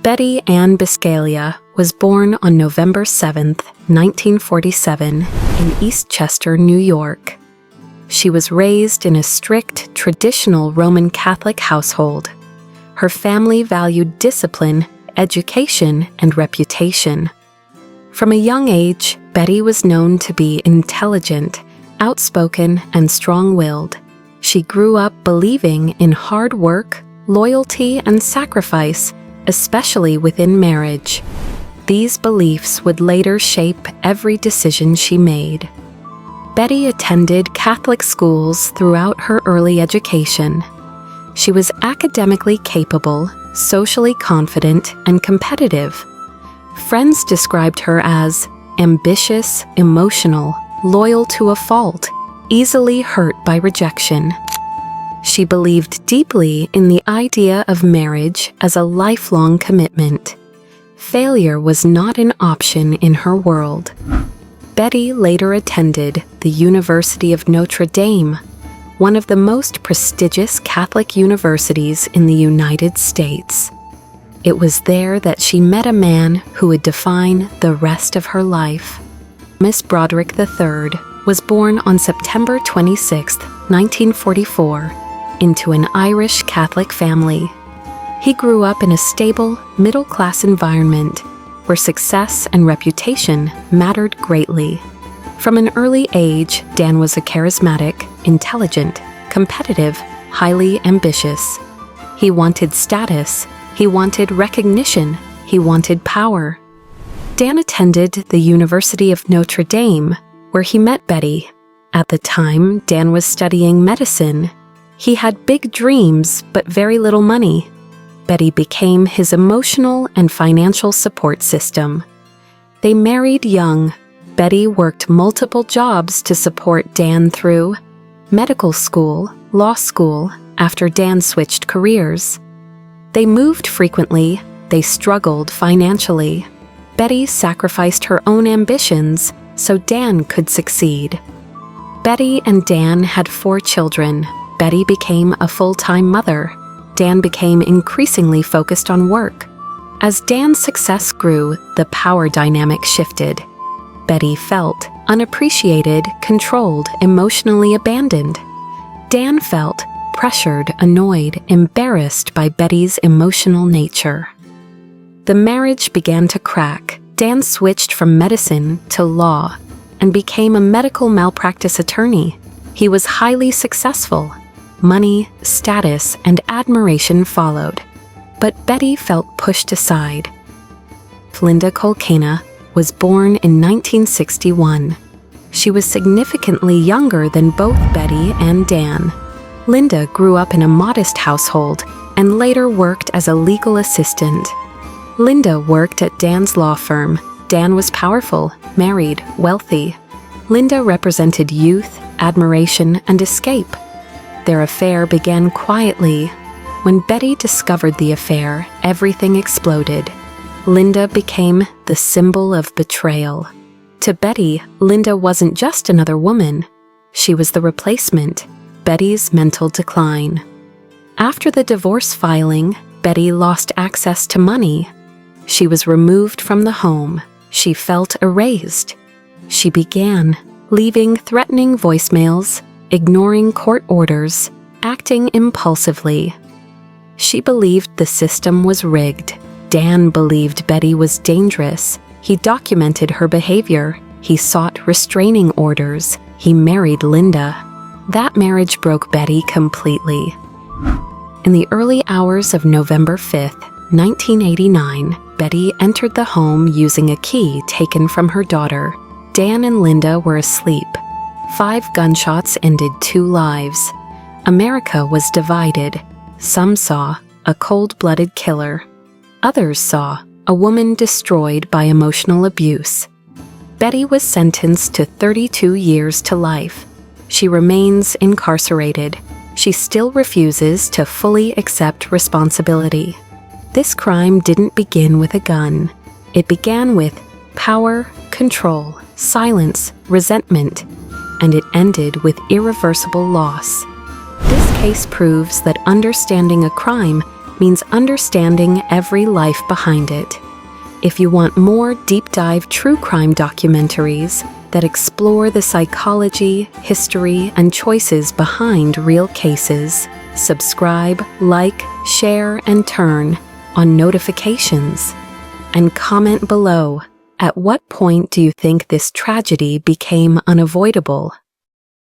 Betty Ann Biscaglia was born on November 7, 1947, in Eastchester, New York. She was raised in a strict, traditional Roman Catholic household. Her family valued discipline, education, and reputation. From a young age, Betty was known to be intelligent, outspoken, and strong-willed. She grew up believing in hard work, loyalty, and sacrifice, especially within marriage. These beliefs would later shape every decision she made. Betty attended Catholic schools throughout her early education. She was academically capable, socially confident, and competitive. Friends described her as ambitious, emotional, loyal to a fault, easily hurt by rejection. She believed deeply in the idea of marriage as a lifelong commitment. Failure was not an option in her world. Betty later attended the University of Notre Dame, one of the most prestigious Catholic universities in the United States. It was there that she met a man who would define the rest of her life. Miss Broderick III was born on September 26, 1944, into an Irish Catholic family. He grew up in a stable, middle-class environment where success and reputation mattered greatly. From an early age, Dan was a charismatic, intelligent, competitive, highly ambitious. He wanted status, he wanted recognition, he wanted power. Dan attended the University of Notre Dame, where he met Betty. At the time, Dan was studying medicine. He had big dreams, but very little money. Betty became his emotional and financial support system. They married young. Betty worked multiple jobs to support Dan through medical school, law school, after Dan switched careers. They moved frequently. They struggled financially. Betty sacrificed her own ambitions so Dan could succeed. Betty and Dan had 4 children. Betty became a full-time mother. Dan became increasingly focused on work. As Dan's success grew, the power dynamic shifted. Betty felt unappreciated, controlled, emotionally abandoned. Dan felt pressured, annoyed, embarrassed by Betty's emotional nature. The marriage began to crack. Dan switched from medicine to law and became a medical malpractice attorney. He was highly successful. Money, status, and admiration followed. But Betty felt pushed aside. Linda Colcana was born in 1961. She was significantly younger than both Betty and Dan. Linda grew up in a modest household and later worked as a legal assistant. Linda worked at Dan's law firm. Dan was powerful, married, wealthy. Linda represented youth, admiration, and escape. Their affair began quietly. When Betty discovered the affair, everything exploded. Linda became the symbol of betrayal. To Betty, Linda wasn't just another woman. She was the replacement, Betty's mental decline. After the divorce filing, Betty lost access to money. She was removed from the home. She felt erased. She began leaving threatening voicemails, ignoring court orders, acting impulsively. She believed the system was rigged. Dan believed Betty was dangerous. He documented her behavior. He sought restraining orders. He married Linda. That marriage broke Betty completely. In the early hours of November 5, 1989, Betty entered the home using a key taken from her daughter. Dan and Linda were asleep. 5 gunshots ended 2 lives. America was divided. Some saw a cold-blooded killer. Others saw a woman destroyed by emotional abuse. Betty was sentenced to 32 years to life. She remains incarcerated. She still refuses to fully accept responsibility. This crime didn't begin with a gun. It began with power, control, silence, resentment, and it ended with irreversible loss. This case proves that understanding a crime means understanding every life behind it. If you want more deep-dive true crime documentaries that explore the psychology, history, and choices behind real cases, subscribe, like, share, and turn on notifications. And comment below, at what point do you think this tragedy became unavoidable?